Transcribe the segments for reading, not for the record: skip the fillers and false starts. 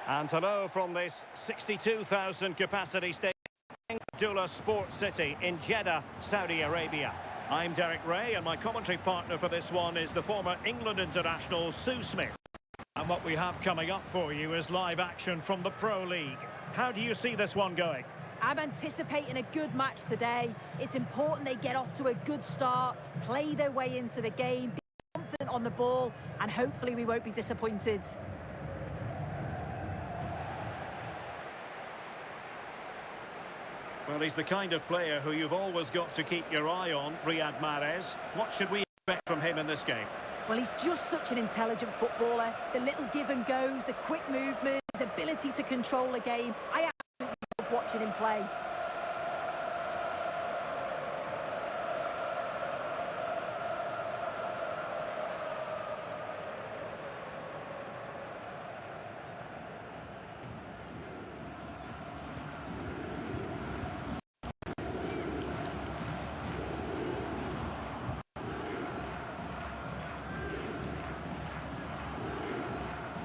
And hello from this 62,000 capacity stadium, Abdullah Sports City in Jeddah, Saudi Arabia. I'm Derek Ray, and my commentary partner for this one is the former England international Sue Smith. And what we have coming up for you is live action from the Pro League. How do you see this one going? I'm anticipating a good match today. It's important they get off to a good start, play their way into the game, be confident on the ball, and hopefully we won't be disappointed. Well, he's the kind of player who you've always got to keep your eye on, Riyad Mahrez. What should we expect from him in this game? Well, he's just such an intelligent footballer. The little give and goes, the quick movement, his ability to control a game. I absolutely love watching him play.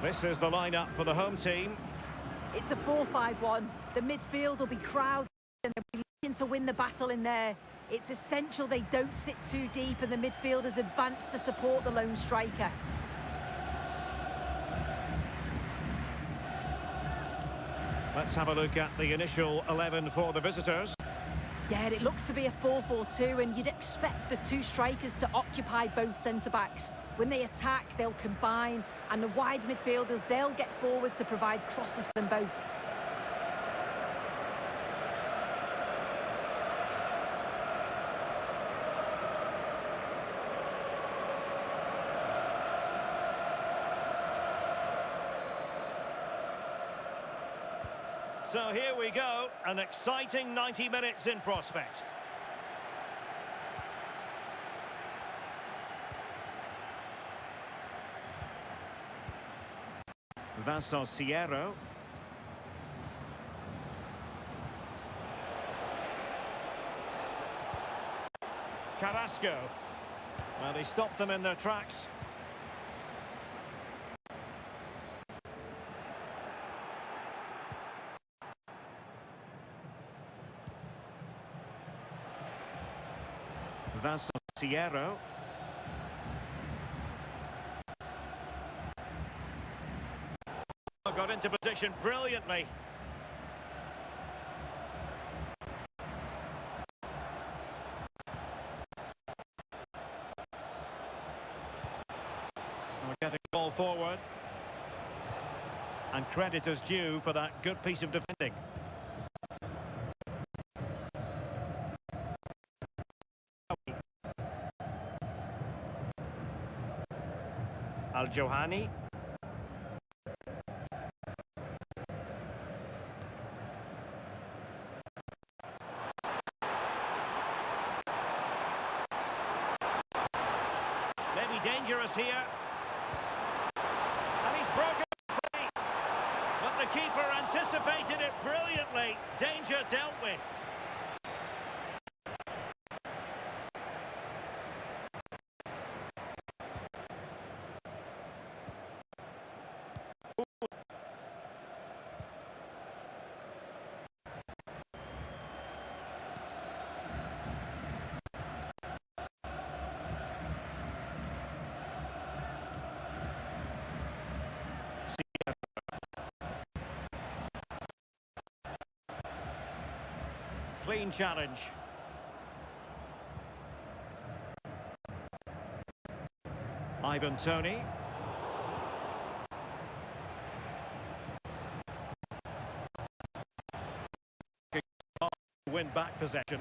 This is the lineup for the home team. It's a 4-5-1. The midfield will be crowded and they'll be looking to win the battle in there. It's essential they don't sit too deep and the midfielders advance to support the lone striker. Let's have a look at the initial 11 for the visitors. Yeah, it looks to be a 4-4-2, and you'd expect the two strikers to occupy both centre-backs. When they attack, they'll combine, and the wide midfielders, they'll get forward to provide crosses for them both. So here we go, an exciting 90 minutes in prospect. Vincent Sierro. Carrasco. Well, he stopped them in their tracks. Vincent Sierro. Got into position brilliantly. We're getting the ball forward. And credit is due for that good piece of defending. Al-Johani. Maybe dangerous here. And he's broken free. But the keeper anticipated it brilliantly. Danger dealt with. Clean challenge. Ivan Toney. Win back possession.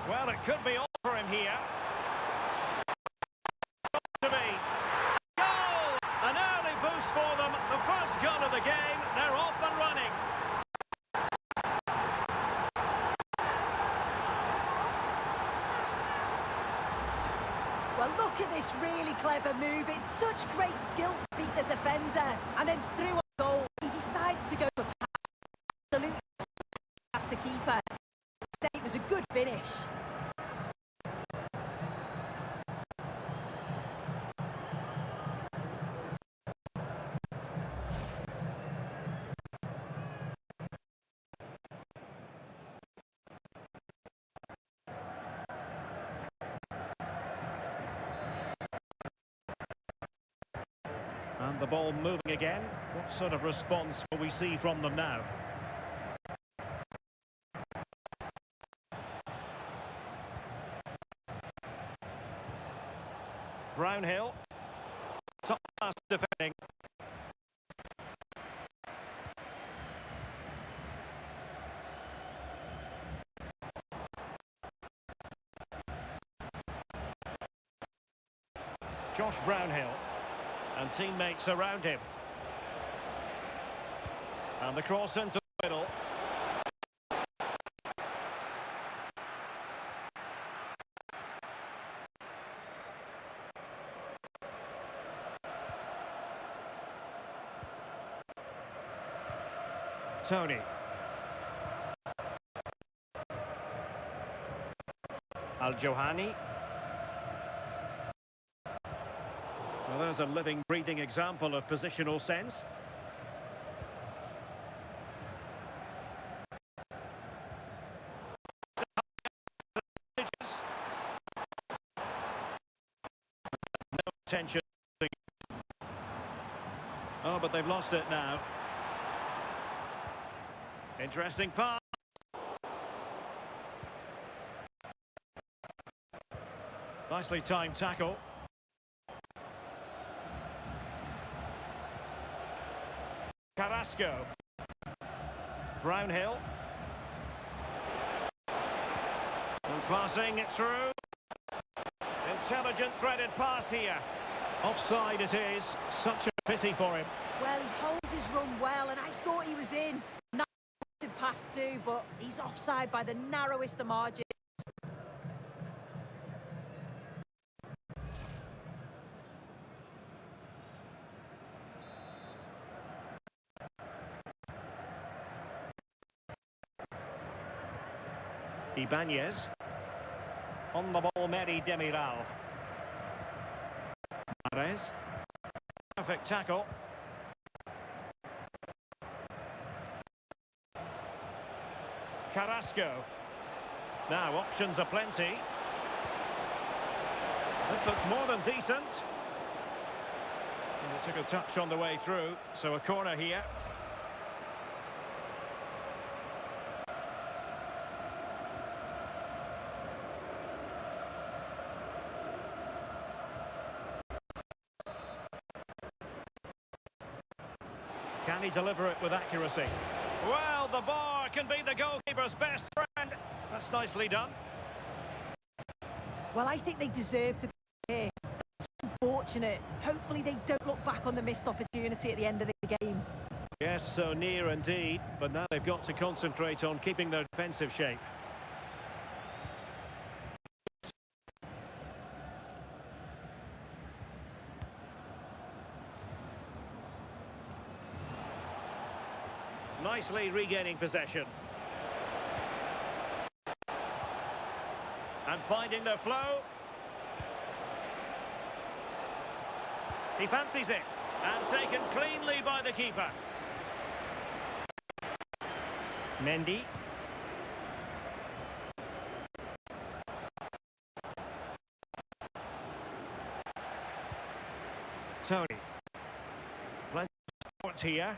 Well, it could be all for him here. To be. Goal! An early boost for them. The first goal of the game. They're off and running. Well, look at this really clever move. It's such great skill to beat the defender. And then through a goal, he decides to go for absolutely past the keeper. It was a good finish. And the ball moving again. What sort of response will we see from them now? Brownhill. Top class defending. Josh Brownhill. And teammates around him. And the cross into the middle. Tony. Al-Johani. Well, there's a living, breathing example of positional sense. No attention. Oh, but they've lost it now. Interesting pass. Nicely timed tackle. Carrasco. Brownhill. And passing it through. Intelligent threaded pass here. Offside it is. Such a pity for him. Well, he holds his run well, and I thought he was in. Pass too, but he's offside by the narrowest of margins. Ibanez. On the ball, Meri Demiral. Mahrez. Perfect tackle. Carrasco. Now options are plenty. This looks more than decent. And it took a touch on the way through, so a corner here. Can he deliver it with accuracy? Well, the bar can be the goalkeeper's best friend. That's nicely done. Well, I think they deserve to be here. It's unfortunate. Hopefully they don't look back on the missed opportunity at the end of the game. Yes, so near indeed. But now they've got to concentrate on keeping their defensive shape. Nicely regaining possession. And finding their flow. He fancies it. And taken cleanly by the keeper. Mendy. Tony. Plenty of support here.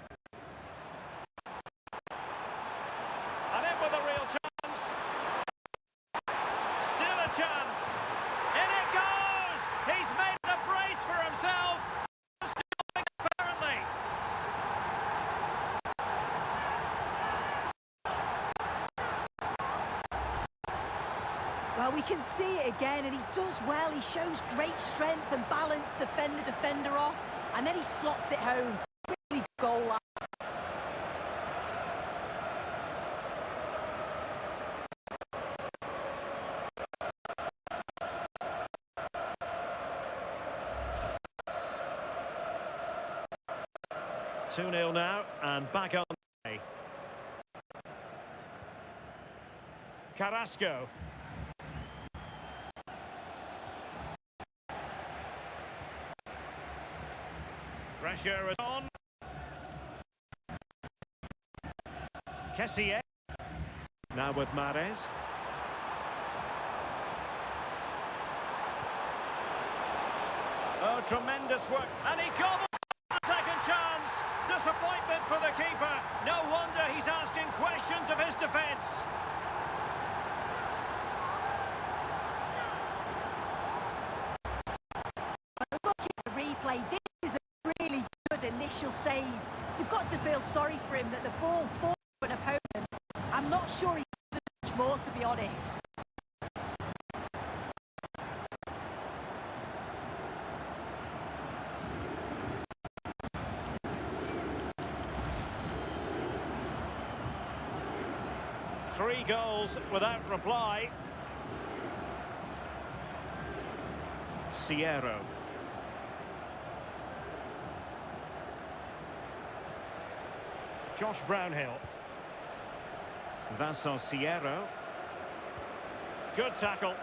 And in with a real chance. Still a chance. In it goes! He's made a brace for himself. Still apparently. Well, we can see it again, and he does well. He shows great strength and balance to fend the defender off, and then he slots it home. Really good goal line. 2-0 now, and back on the way. Carrasco. Pressure is on. Kessié. Now with Mahrez. Oh, tremendous work. And he gobbles. for the keeper. No wonder he's asking questions of his defence. Look at the replay. This is a really good initial save. You've got to feel sorry for him that the ball falls to an opponent. I'm not sure he could have much more, to be honest. Three goals without reply. Sierra. Josh Brownhill. Vincent Sierra. Good tackle.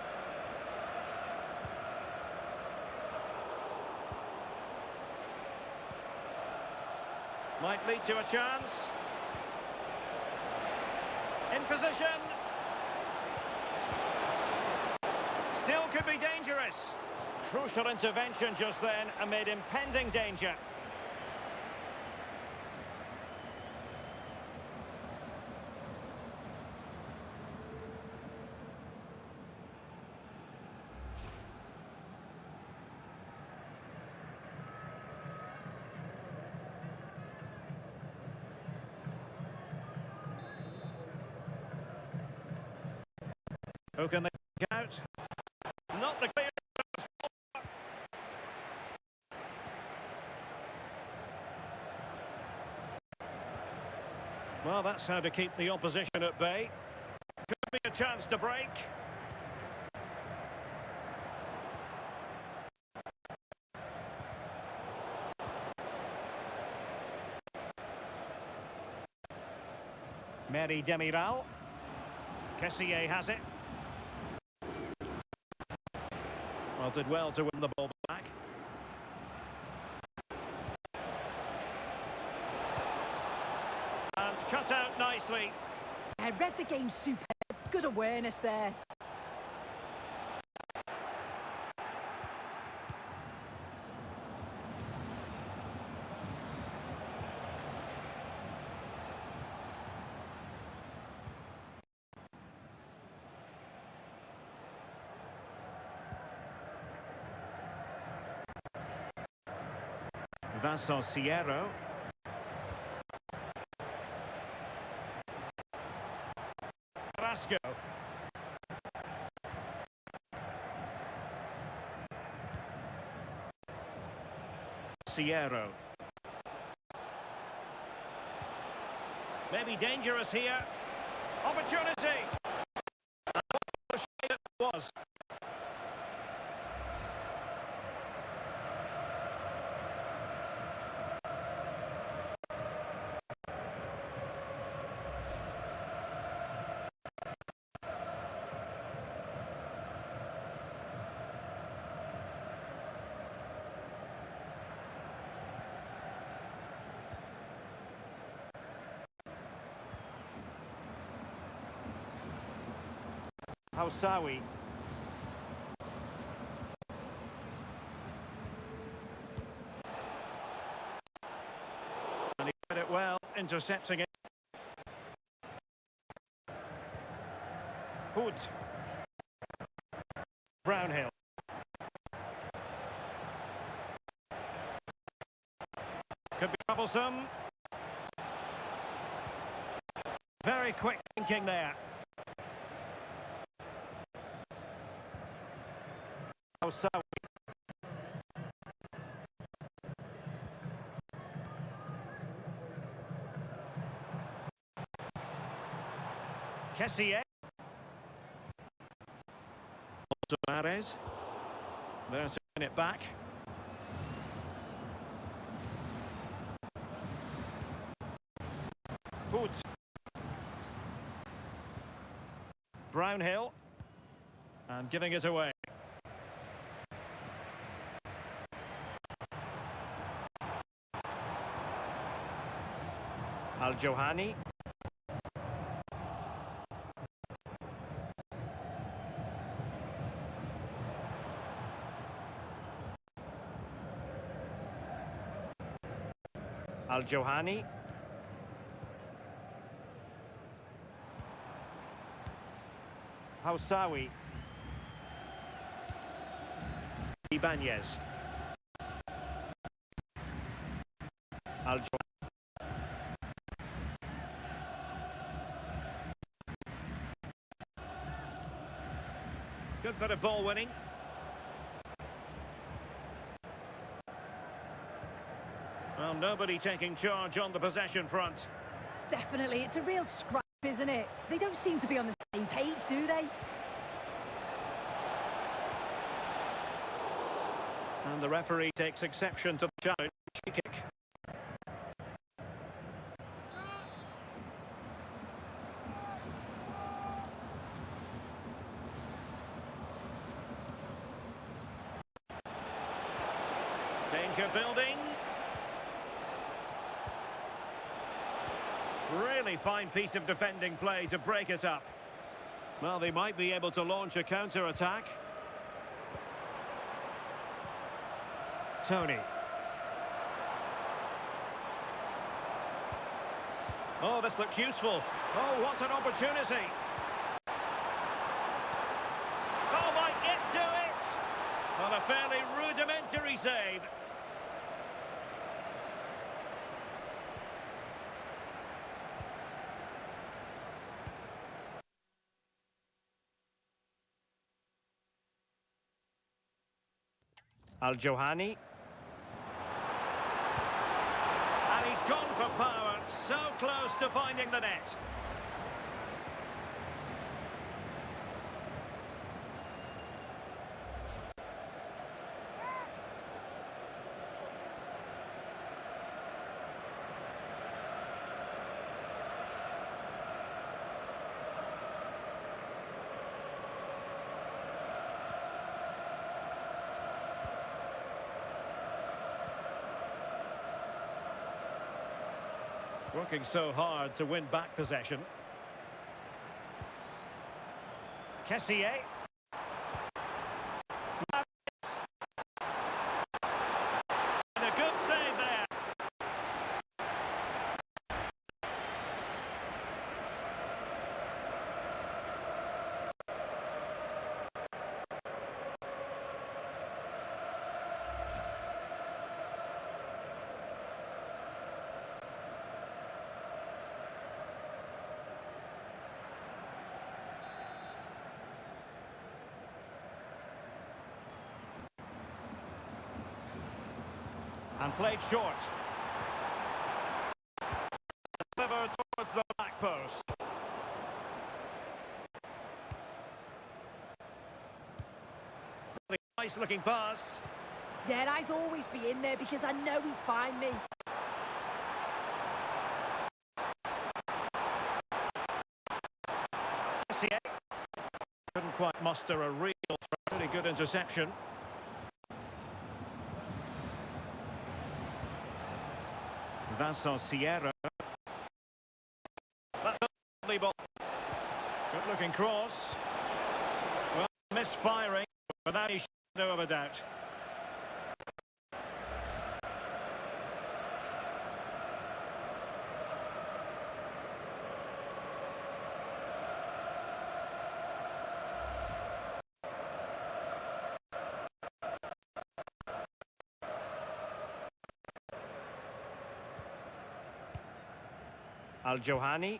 Might lead to a chance. In position. Still could be dangerous. Crucial intervention just then amid impending danger. Who can they pick out? Not the clear. Well, that's how to keep the opposition at bay. Could be a chance to break. Mary Demiral. Kessier has it. Well, did well to win the ball back. And cut out nicely. I read the game superb. Good awareness there. Vincent Sierra. Carrasco. Sierra. Maybe dangerous here. Opportunity. And what a shame it was. Hausawi. And he did it well, intercepting it. Hood. Brownhill. Could be troublesome. Very quick thinking there. Hausawi. Kessier. Mares. There to win it back. Hood. Brownhill. And giving it away. Al-Johani. Al-Johani. Sawi. Ibanez. Good bit of ball winning. Well, nobody taking charge on the possession front. Definitely, it's a real scrap, isn't it? They don't seem to be on the same page, do they? And the referee takes exception to the challenge. Free kick. Danger building. Really fine piece of defending play to break it up. Well, they might be able to launch a counter-attack. Tony. Oh, this looks useful. Oh, what an opportunity. Oh, might get to it. Well, a fairly rudimentary save. Al-Johani. And he's gone for power, so close to finding the net. Working so hard to win back possession. Kessié. And a good save there. And played short. Delivered towards the back post. Really nice looking pass. Yeah, I'd always be in there because I know he'd find me. Couldn't quite muster a real pretty good interception. Vincent Sierra. That's a lovely ball. Good looking cross. Well, misfiring without any shadow of a doubt. Al-Johani.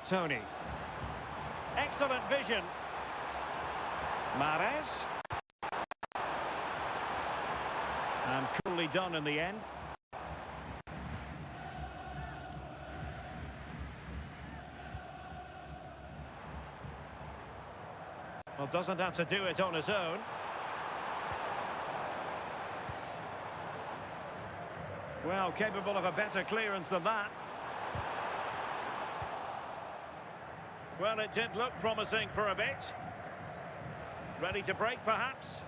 Tony. Excellent vision. Mahrez. And coolly done in the end. Well, doesn't have to do it on his own. Well, capable of a better clearance than that. Well, it did look promising for a bit. Ready to break, perhaps?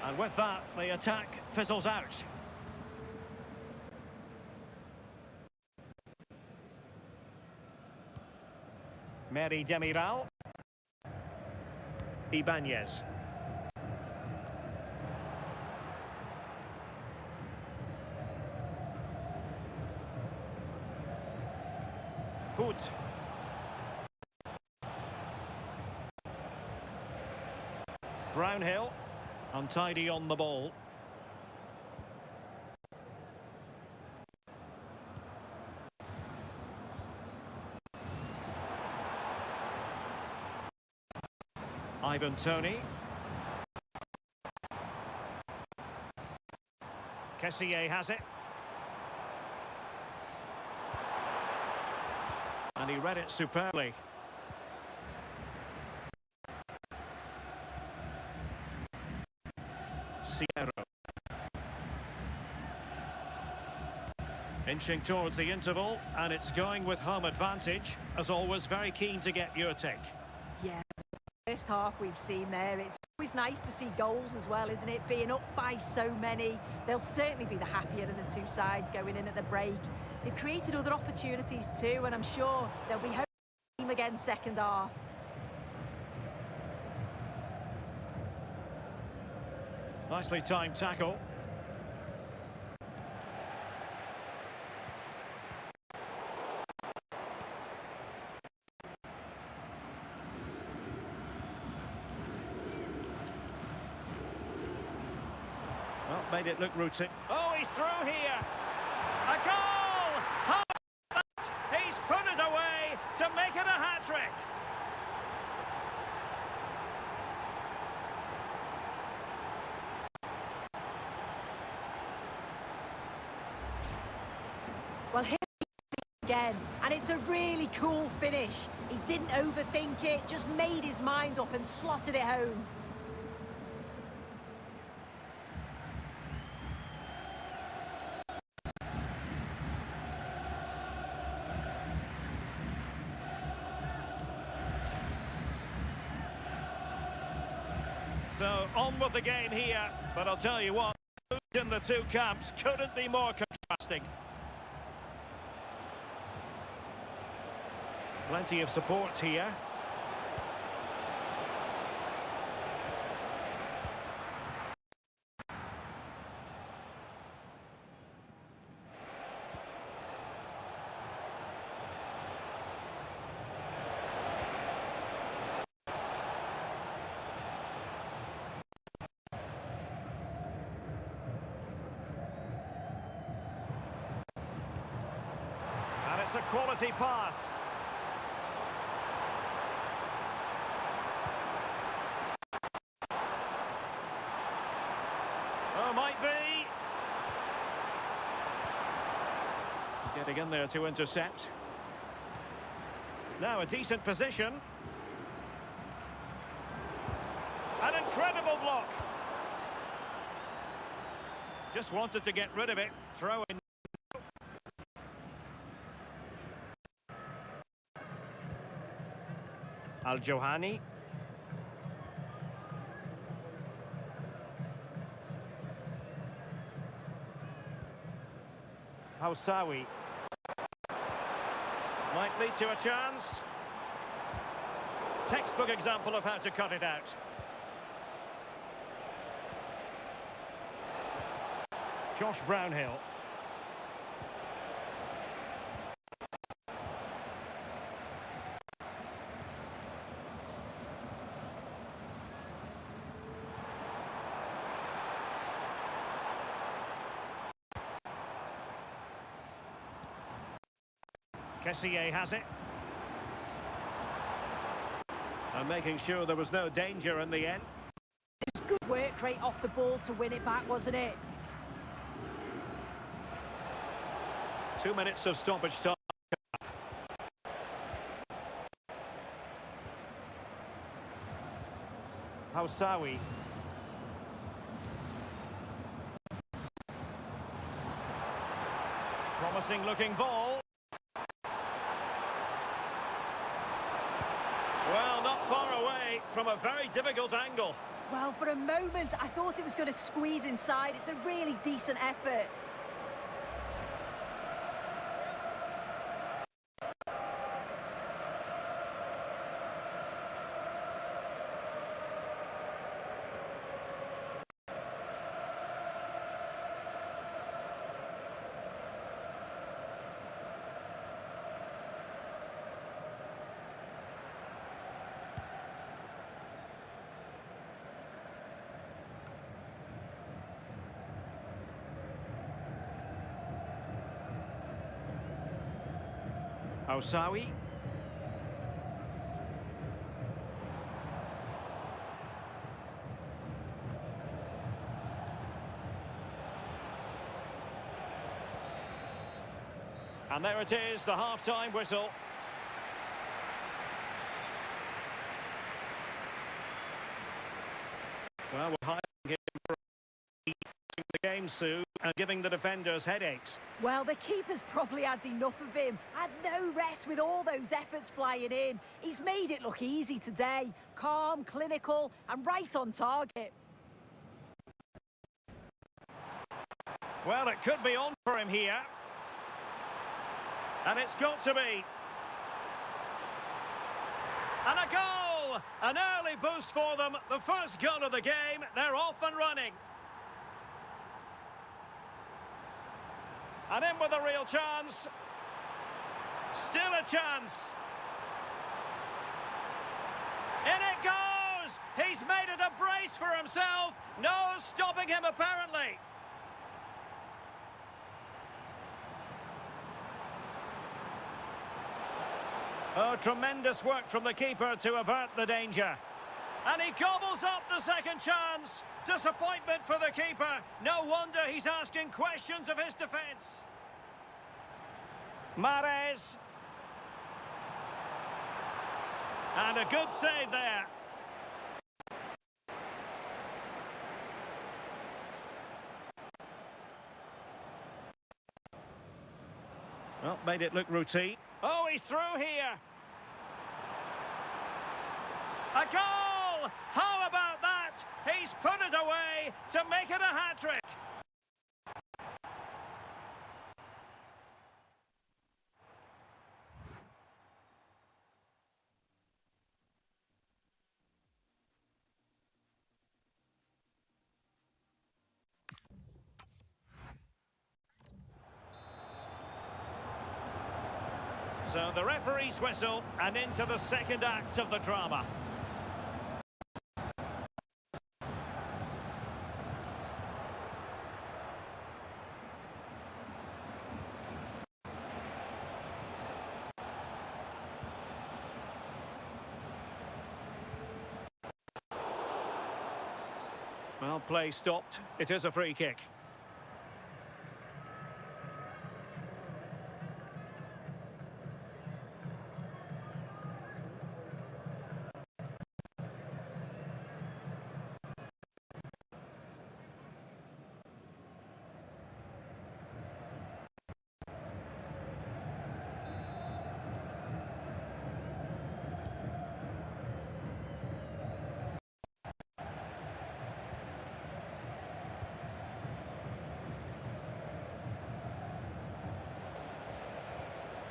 And with that, the attack fizzles out. Mary Demiral. Ibanez. Wordود. Brownhill, untidy on the ball. Ivan Toney. Kessié has it. And he read it superbly. Sierra. Inching towards the interval, and it's going with home advantage. As always, very keen to get your take. Yeah, first half we've seen there. It's always nice to see goals as well, isn't it? Being up by so many. They'll certainly be the happier of the two sides going in at the break. They've created other opportunities too, and I'm sure they'll be home team again second half. Nicely timed tackle. Well, made it look routine. Oh, he's through here. A goal! How about that? He's put it away to make it a hat-trick. Well, here he is again, and it's a really cool finish. He didn't overthink it, just made his mind up and slotted it home. So, on with the game here, but I'll tell you what, in the two camps couldn't be more contrasting. Plenty of support here. And it's a quality pass. Oh, might be. Getting in there to intercept. Now a decent position. An incredible block. Just wanted to get rid of it. Throw in. Al-Johani. Hausawi. Might lead to a chance. Textbook example of how to cut it out. Josh Brownhill. Kessié has it. And making sure there was no danger in the end. It's good work rate off the ball to win it back, wasn't it? 2 minutes of stoppage time. Hausawi. Promising looking ball. Well, not far away from a very difficult angle. Well, for a moment, I thought it was going to squeeze inside. It's a really decent effort. Osawi. And there it is, the half-time whistle. Well, we're hiring him for the game soon and giving the defenders headaches. Well, the keeper's probably had enough of him. Had no rest with all those efforts flying in. He's made it look easy today. Calm, clinical, and right on target. Well, it could be on for him here. And it's got to be. And a goal! An early boost for them. The first goal of the game. They're off and running. And in with a real chance. Still a chance. In it goes! He's made it a brace for himself. No stopping him, apparently. Oh, tremendous work from the keeper to avert the danger. And he gobbles up the second chance. Disappointment for the keeper. No wonder he's asking questions of his defence. Mahrez. And a good save there. Well, made it look routine. Oh, he's through here. A goal! How about that? He's put it away to make it a hat-trick. So the referee's whistle and into the second act of the drama. Well, play stopped. It is a free kick.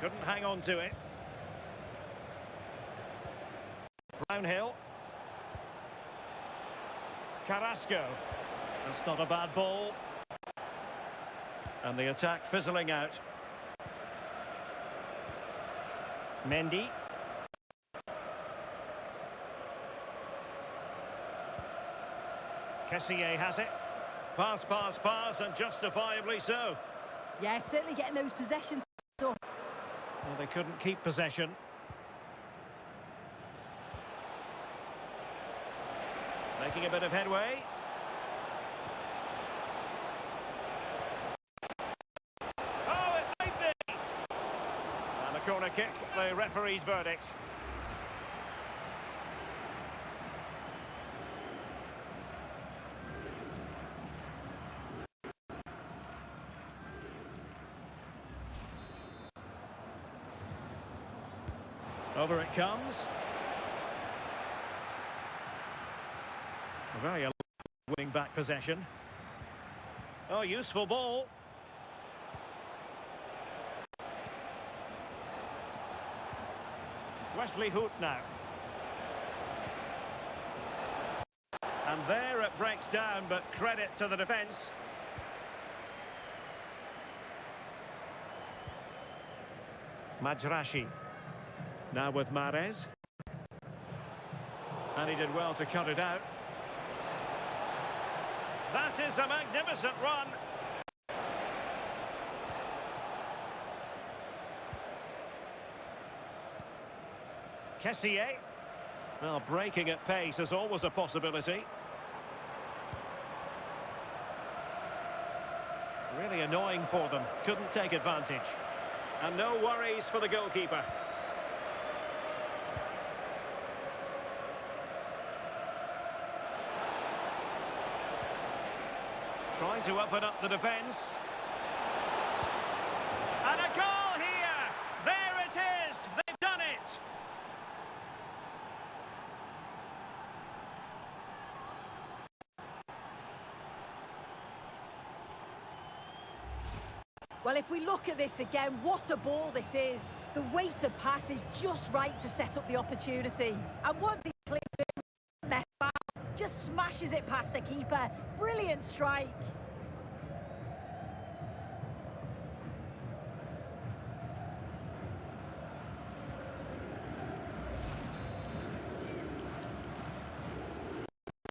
Couldn't hang on to it. Brownhill. Carrasco. That's not a bad ball. And the attack fizzling out. Mendy. Kessié has it. Pass, pass, pass, and justifiably so. Yeah, certainly getting those possessions. Well, they couldn't keep possession. Making a bit of headway. Oh, it might be! And a corner kick, the referee's verdict. Over it comes. A very winning back possession. Oh, useful ball. Wesley Hoot now. And there it breaks down, but credit to the defence. Majrashi. Now with Mahrez. And he did well to cut it out. That is a magnificent run. Kessié. Well, breaking at pace is always a possibility. Really annoying for them. Couldn't take advantage. And no worries for the goalkeeper. Trying to open up the defence. And a goal here! There it is! They've done it! Well, if we look at this again, what a ball this is. The weighted pass is just right to set up the opportunity. And once he clears it, just smashes it past the keeper. Brilliant strike.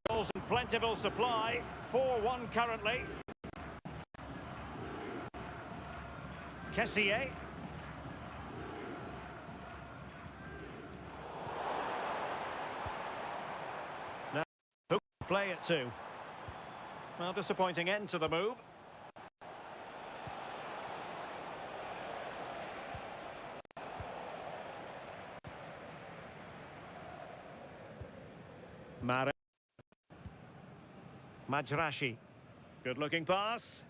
Goals in plentiful supply. 4-1 currently. Kessié. Now, who can play it to? Well, disappointing end to the move. Majrashi. Good-looking pass.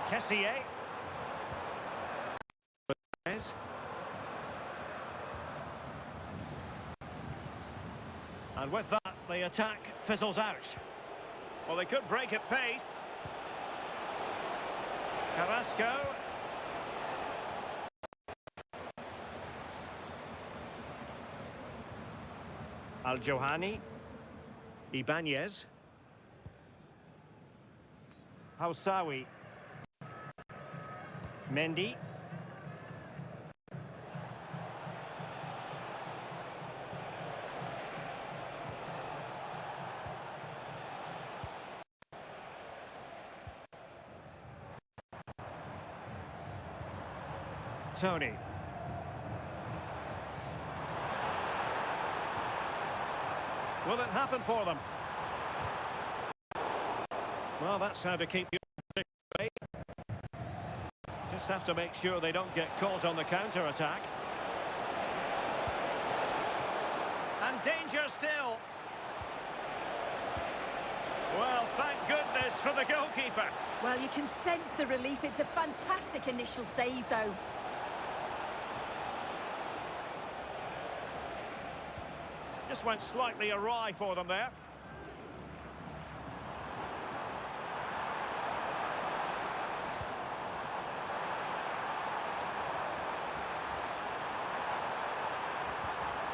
Kessié. And with that, the attack fizzles out. Well, they could break at pace. Carrasco. Al-Johani. Ibanez. Hausawi. Mendy. Tony. Will it happen for them? Well, that's how to keep you away. Just have to make sure they don't get caught on the counter-attack. And danger still. Well, thank goodness for the goalkeeper. Well, you can sense the relief. It's a fantastic initial save, though. Just went slightly awry for them there.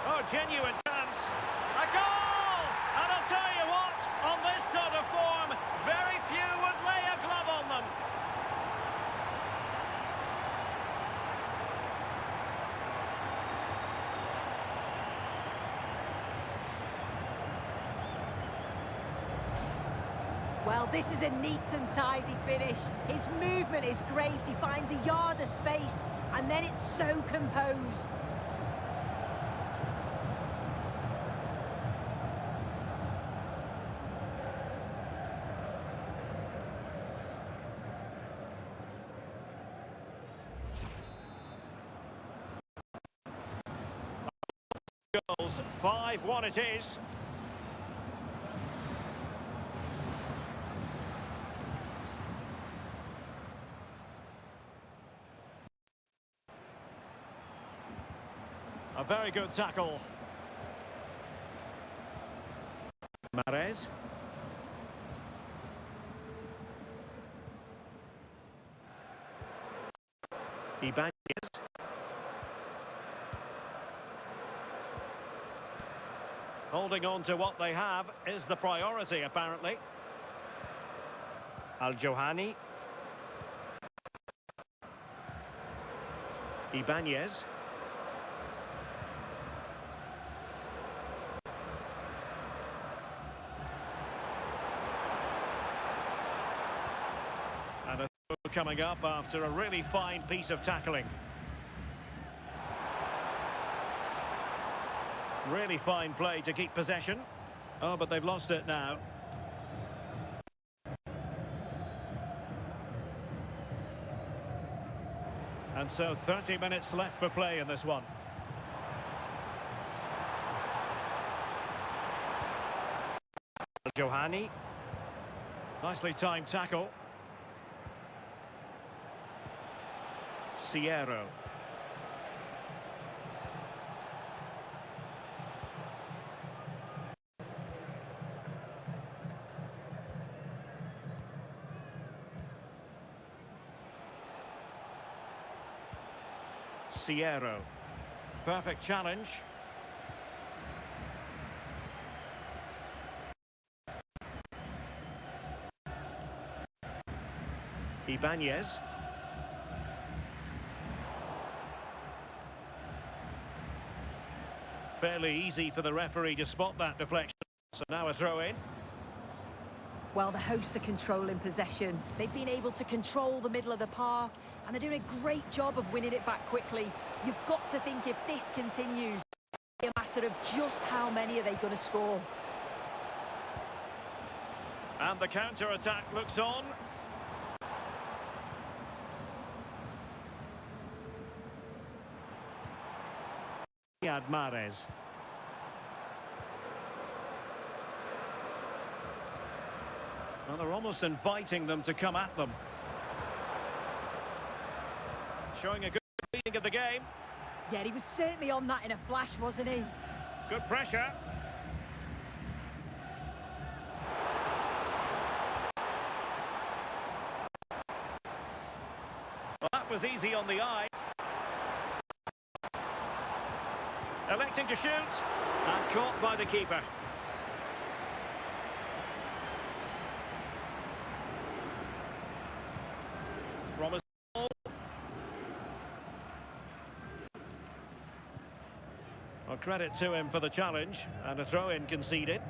Oh, genuine chance. A goal! And I'll tell you what, on this sort of form, very few would lay a glove on them. Well, this is a neat and tidy finish. His movement is great. He finds a yard of space, and then it's so composed. Goals, 5-1 it is. A very good tackle. Mahrez. Ibanez. Holding on to what they have is the priority, apparently. Al-Johani. Ibanez. And a coming up after a really fine piece of tackling. Really fine play to keep possession. Oh, but they've lost it now. And so 30 minutes left for play in this one. Johani. Nicely timed tackle. Sierra. Sierra. Perfect challenge. Ibanez. Fairly easy for the referee to spot that deflection. So now a throw in. Well, the hosts are controlling possession. They've been able to control the middle of the park, and they're doing a great job of winning it back quickly. You've got to think if this continues, it's a matter of just how many are they going to score. And the counter-attack looks on. Mahrez. Well, they're almost inviting them to come at them. Showing a good reading of the game. Yeah, he was certainly on that in a flash, wasn't he? Good pressure. Well, that was easy on the eye. Electing to shoot, and caught by the keeper. Promise ball. Well, credit to him for the challenge, and a throw-in conceded.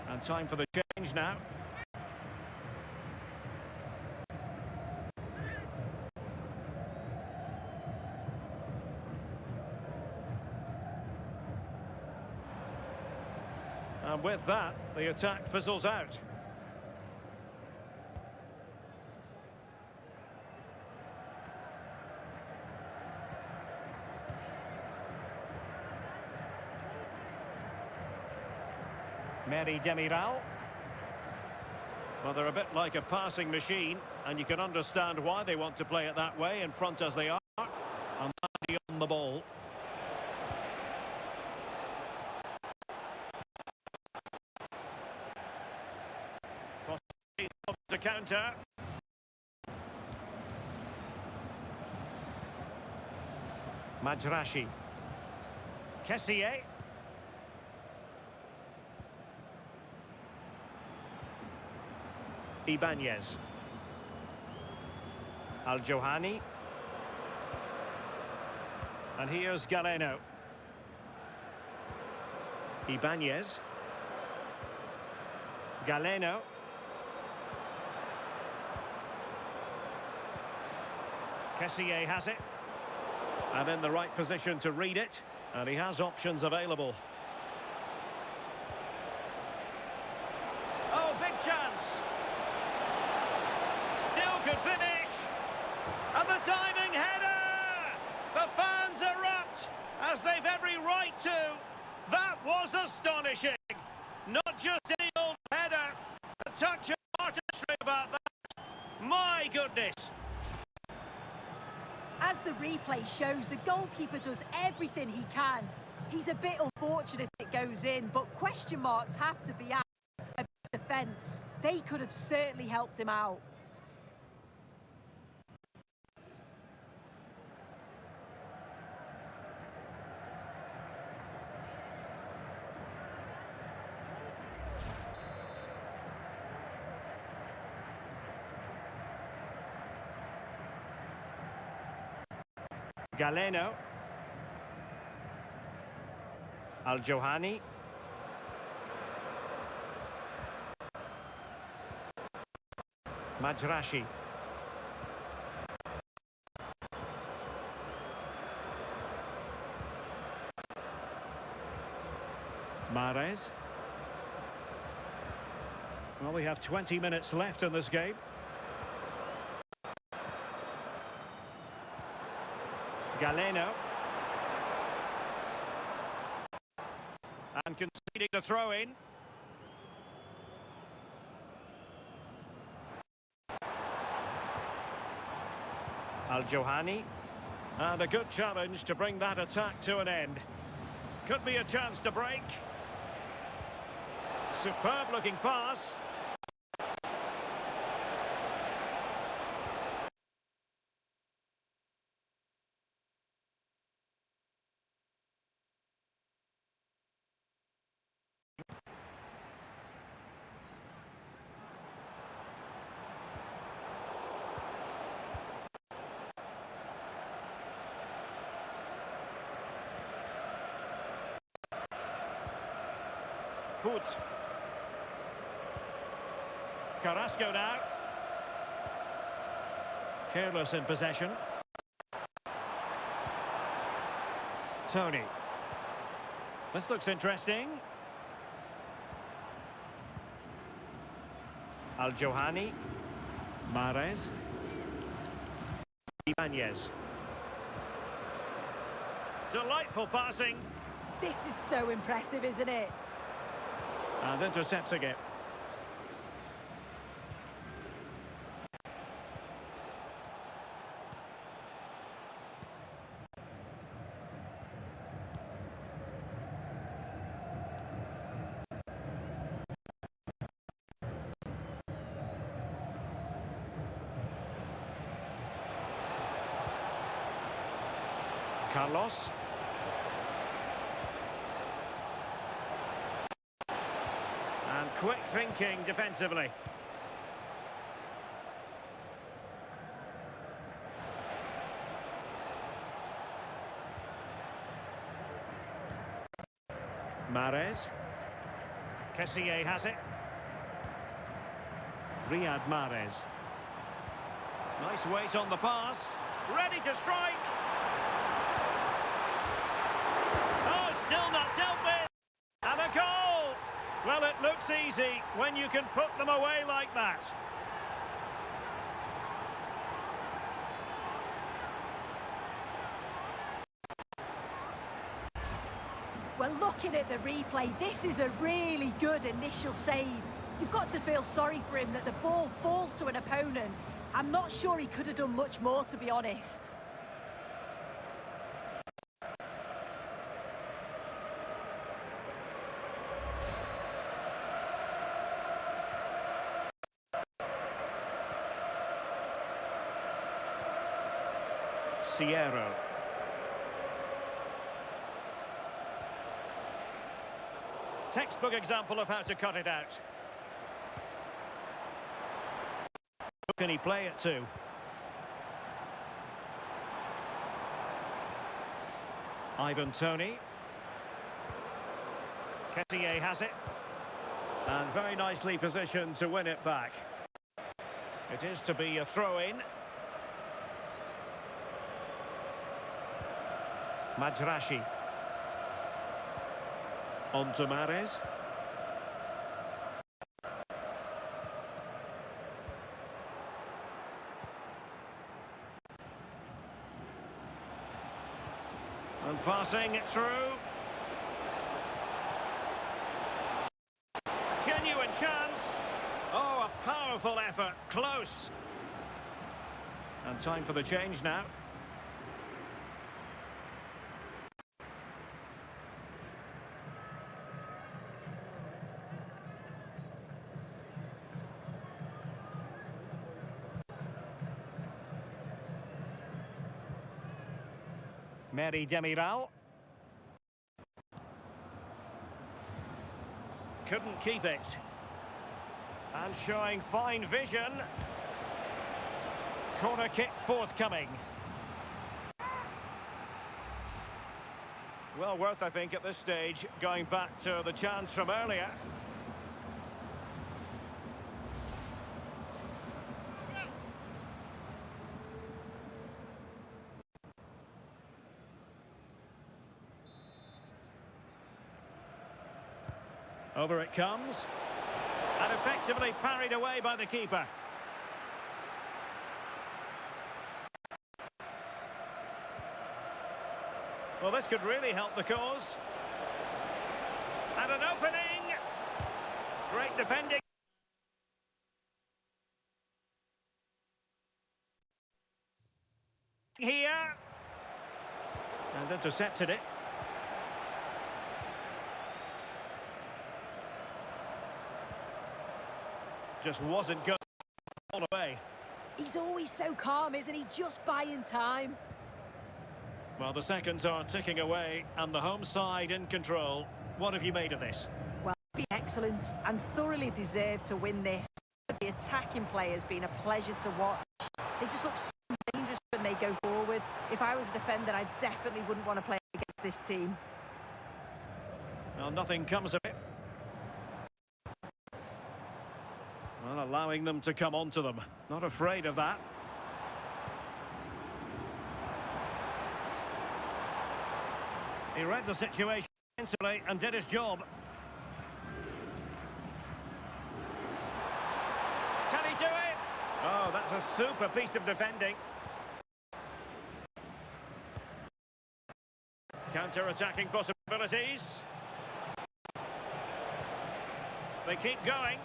And time for the change now. And with that, the attack fizzles out. Mary Demiral. Well, they're a bit like a passing machine, and you can understand why they want to play it that way, in front as they are. And on the ball. To counter. Majrashi. Kessier. Ibanez. Al-Johani. And here's Galeno. Ibanez. Galeno. Kessier has it. And in the right position to read it. And he has options available. Oh, big chance. Still could finish. And the diving header! The fans erupt, as they've every right to. That was astonishing. Not just any old header. A touch of artistry about that. My goodness. As the replay shows, the goalkeeper does everything he can. He's a bit unfortunate it goes in, but question marks have to be out of his defence. They could have certainly helped him out. Galeno. Al-Johani. Majrashi. Mahrez. Well, we have 20 minutes left in this game. Galeno. And conceding the throw-in. Al-Johani. And a good challenge to bring that attack to an end. Could be a chance to break. Superb looking pass. Hood. Carrasco now. Careless in possession. Tony. This looks interesting. Al-Johani. Mahrez. Ibanez. Delightful passing. This is so impressive, isn't it? And intercepting it. Carlos. And quick thinking defensively. Mahrez. Kessié has it. Riyad Mahrez. Nice weight on the pass. Ready to strike. Oh, still not dealt with. And a goal. Well, it looks easy when you can put them away like that. Well, looking at the replay, this is a really good initial save. You've got to feel sorry for him that the ball falls to an opponent. I'm not sure he could have done much more, to be honest. Sierra. Textbook example of how to cut it out. Who can he play it to? Ivan Toney. Kessié has it. And very nicely positioned to win it back. It is to be a throw-in. Majrashi. On to Mahrez. And passing it through. Genuine chance. Oh, a powerful effort. Close. And time for the change now. Mary Demiral. Couldn't keep it. And showing fine vision. Corner kick forthcoming. Well worth, I think, at this stage, going back to the chance from earlier. Over it comes. And effectively parried away by the keeper. Well, this could really help the cause. And an opening. Great defending. Here. And intercepted it. Just wasn't going all the way. He's always so calm, isn't he? Just buying time. Well, the seconds are ticking away and the home side in control. What have you made of this? Well, it's been excellent and thoroughly deserved to win this. The attacking play has been a pleasure to watch. They just look so dangerous when they go forward. If I was a defender, I definitely wouldn't want to play against this team. Well, nothing comes of it. Well, allowing them to come onto them. Not afraid of that. He read the situation instantly and did his job. Can he do it? Oh, that's a super piece of defending. Counter-attacking possibilities. They keep going.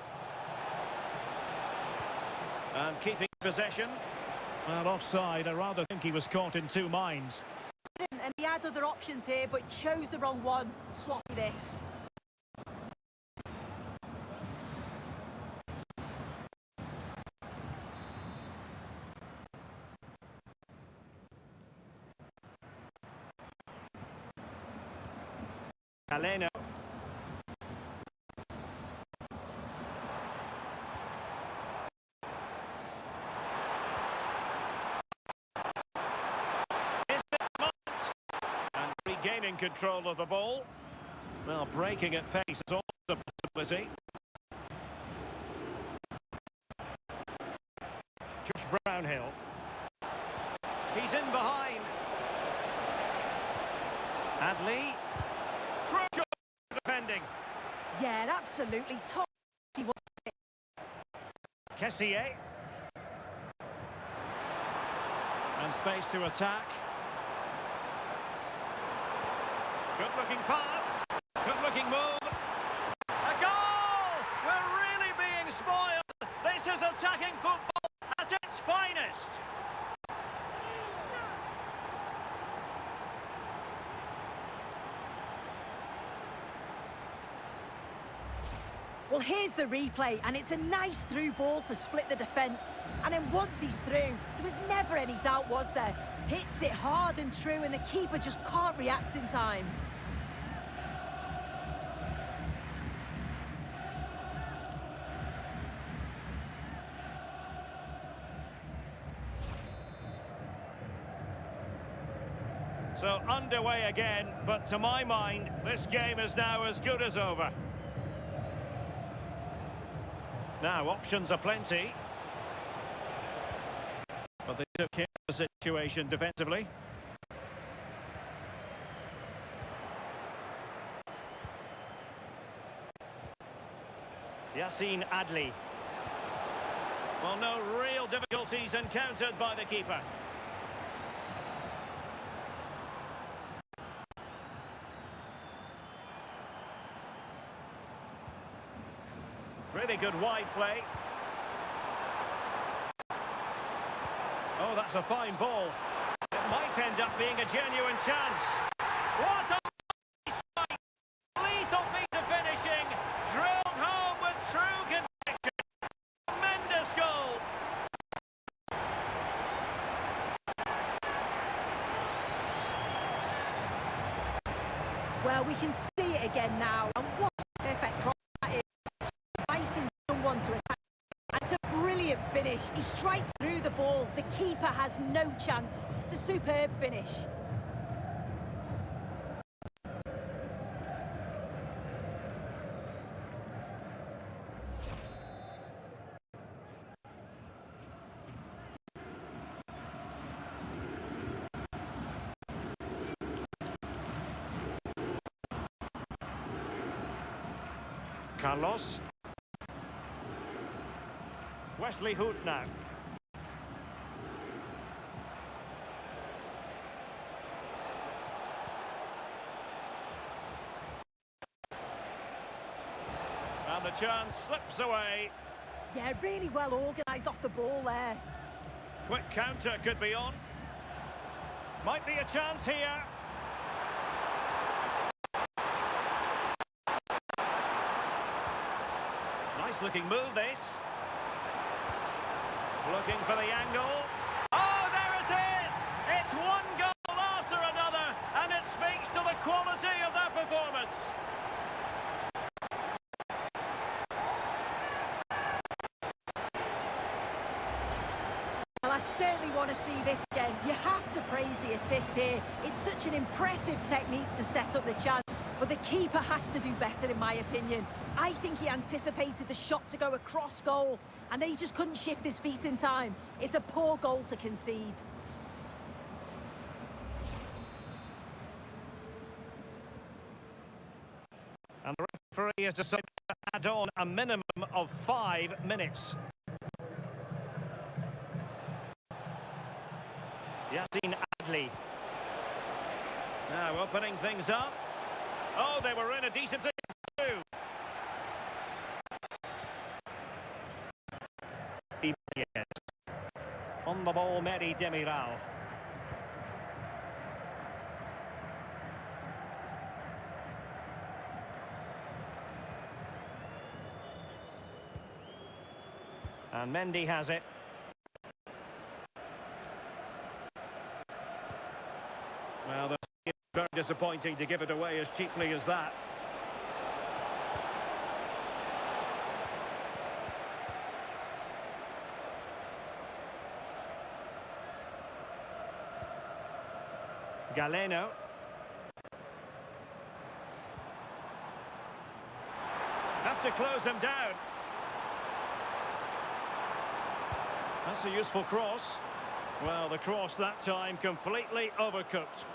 And keeping possession. Well, offside. I rather think he was caught in two minds. And he had other options here, but chose the wrong one. Sloppy this. Aleno. Gaining control of the ball. Well, breaking at pace is always a possibility. Josh Brownhill. He's in behind. Adley. Crucial defending. Yeah, absolutely. Top. He was it. Kessier. And space to attack. Good-looking pass. Good-looking move. A goal! We're really being spoiled. This is attacking football at its finest. Well, here's the replay, and it's a nice through ball to split the defence. And then once he's through, there was never any doubt, was there? Hits it hard and true, and the keeper just can't react in time. So underway again, but to my mind, this game is now as good as over. Now, options are plenty. But they took care of the situation defensively. Yassine Adli. Well, no real difficulties encountered by the keeper. Really good wide play. Oh, that's a fine ball. It might end up being a genuine chance. What a strike! Lethal piece of finishing. Drilled home with true conviction. Tremendous goal. Well, we can see it again now. And what a perfect cross that is. Inviting someone to attack. And it's a brilliant finish. He strikes through the ball. The keeper has no chance. It's a superb finish. Carlos. Wesley Hood now. And the chance slips away. Yeah, really well organised off the ball there. Quick counter could be on. Might be a chance here. Nice looking move this. Looking for the angle. Oh, there it is! It's one goal after another, and it speaks to the quality of that performance. Well, I certainly want to see this again. You have to praise the assist here. It's such an impressive technique to set up the chance, but the keeper has to do better in my opinion. I think he anticipated the shot to go across goal, and then he just couldn't shift his feet in time. It's a poor goal to concede. And the referee has decided to add on a minimum of 5 minutes. Yassine Adli. Now opening things up. Oh, they were in a decent situation too. On the ball, Mehdi Demiral. And Mendy has it. Well, it's very disappointing to give it away as cheaply as that. Galeno. Have to close him down. That's a useful cross. Well, the cross that time completely overcooked.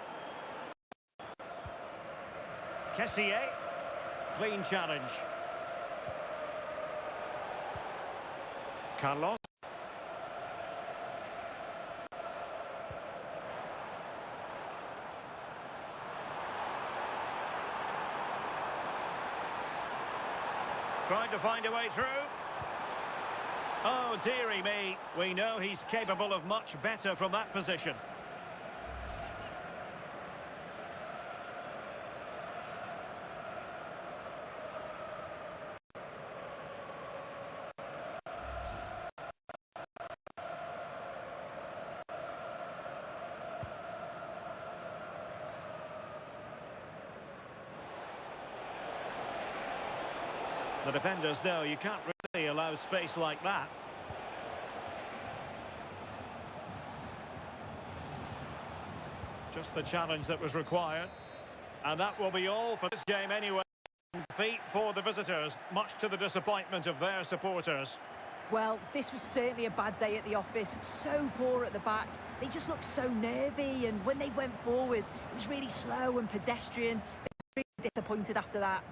Kessié. Clean challenge. Carlos. Trying to find a way through. Oh, dearie me. We know he's capable of much better from that position. The defenders know you can't really allow space like that. Just the challenge that was required. And that will be all for this game anyway. Defeat for the visitors, much to the disappointment of their supporters. Well, this was certainly a bad day at the office. So poor at the back. They just looked so nervy, and when they went forward, it was really slow and pedestrian. They were really disappointed after that.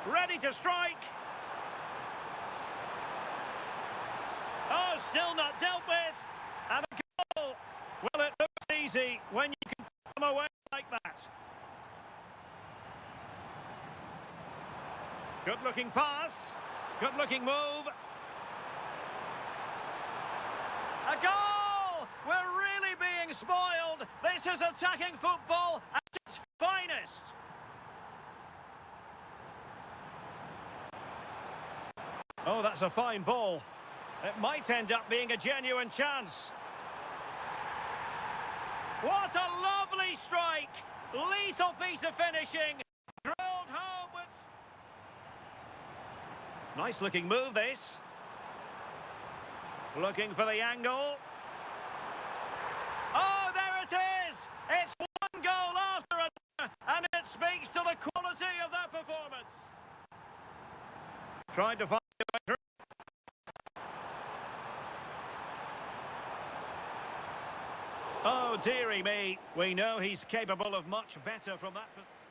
Ready to strike. Oh, still not dealt with. And a goal. Well, it looks easy when you can come away like that. Good-looking pass. Good-looking move. A goal! We're really being spoiled. This is attacking football at its finest. Oh, that's a fine ball. It might end up being a genuine chance. What a lovely strike! Lethal piece of finishing. Drilled home with... Nice looking move, this. Looking for the angle. Oh, there it is! It's one goal after another, and it speaks to the quality of that performance. Trying to find... Oh, dearie me. We know he's capable of much better from that position.